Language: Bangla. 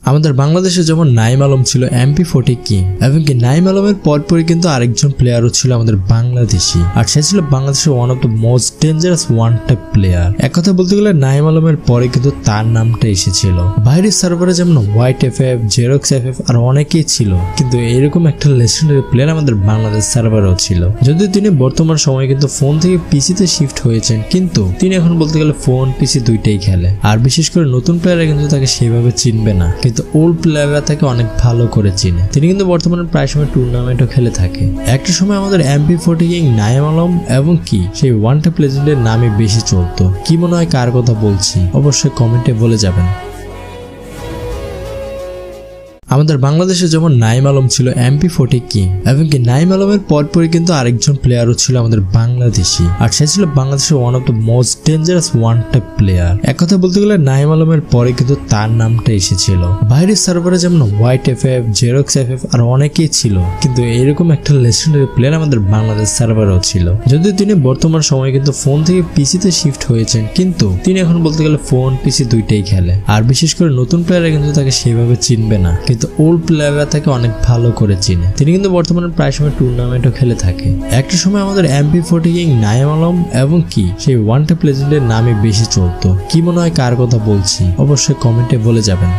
আমাদের বাংলাদেশে যেমন নাইম আলম ছিল MP40 কিং, এবং কি নাইম আলমের পরপরই কিন্তু আরেকজন প্লেয়ারও ছিল আমাদের বাংলাদেশি, আর সে ছিল বাংলাদেশের one of the most dangerous one type player. এক কথা বলতে গেলে নাইম আলমের পরে কিন্তু তার নামটা এসেছিল। বাইরের সার্ভারে যেমন হোয়াইট FF, জেরক্স FF আর অনেকেই ছিল, কিন্তু এরকম একটা লেজেন্ডারি প্লেয়ার আমাদের বাংলাদেশ সার্ভারেও ছিল। যদিও তিনি বর্তমান সময়ে কিন্তু ফোন থেকে পিসিতে শিফট হয়েছেন, কিন্তু তিনি এখন বলতে গেলে ফোন পিসি দুইটাই খেলে। আর বিশেষ করে নতুন প্লেয়াররা কিন্তু তাকে সেভাবে চিনবে না, কিন্তু ওল্ড প্লেয়াররা তাকে অনেক ভালো করে চিনে। তিনি কিন্তু বর্তমানে প্রায় সময় টুর্নামেন্টও খেলে থাকে। একটা সময় আমাদের MP40 কিং নাইম আলম এবং কি সেই ওয়ান টাইপ লেজেন্ডের নামে বেশি চলতো। কি মনে হয় কার কথা বলছি অবশ্যই কমেন্টে বলে যাবেন। আমাদের বাংলাদেশে যেমন নাইম আলম ছিল MP40 কিং, এবং কি নাইম আলমের পরপরই কিন্তু আরেকজন প্লেয়ারও ছিল আমাদের বাংলাদেশি, আর সে ছিল বাংলাদেশের one of the most dangerous one type player. এক কথা বলতে গেলে নাইম আলমের পরে কিন্তু তার নামটা এসেছিল। বাইরের সার্ভারে যেমন হোয়াইট FF, জেরক্স FF আর অনেকেই ছিল, কিন্তু এরকম একটা লেজেন্ডারি প্লেয়ার আমাদের বাংলাদেশ সার্ভারেও ছিল। যদিও তিনি বর্তমান সময়ে কিন্তু ফোন থেকে পিসিতে শিফট হয়েছেন, কিন্তু তিনি এখন বলতে গেলে ফোন পিসি দুইটাই খেলে। আর বিশেষ করে নতুন প্লেয়াররা কিন্তু তাকে সেভাবে চিনবে না, কিন্তু ওল্ড প্লেয়াররা তাকে অনেক ভালো করে চিনে। তিনি কিন্তু বর্তমানে প্রায় সময় টুর্নামেন্টও খেলে থাকে। একটা সময় আমাদের MP40 কিং নাইম আলম এবং কি সেই ওয়ান টাইপ লেজেন্ডের নামে বেশি চলতো। কি মনে হয় কার কথা বলছি অবশ্যই কমেন্টে বলে যাবেন।